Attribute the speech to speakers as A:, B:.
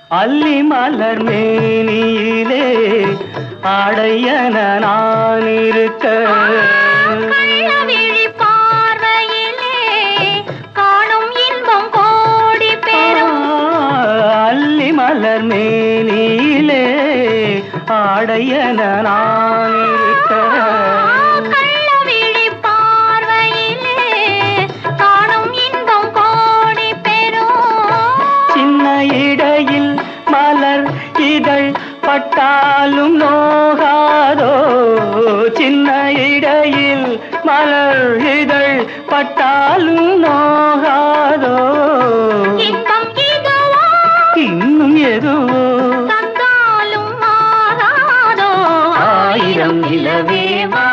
A: அல்லி மலர் மேனியிலே ஆடையன நான் இருக்க
B: கள்ளவிழி பார்வையிலே காணும் இன்பம் கோடி பெறும்.
A: அல்லி மலர் மேனியிலே ஆடையன நான் இருக்க
B: கள்ளவிழி பார்வையிலே காணும் இன்பம் கோடி பெறும்.
A: சின்ன இடையில் மலர் இதழ் பட்டாலும் நோகாதோ, சின்ன இடையில் மலர் இதழ் பட்டாலும் நோகாதோ.
B: இன்பம் இதுவோ
A: இன்னும் எதுவோ
B: தந்தாலும் மாறாதோ.
A: ஆயிரம் நிலவே வா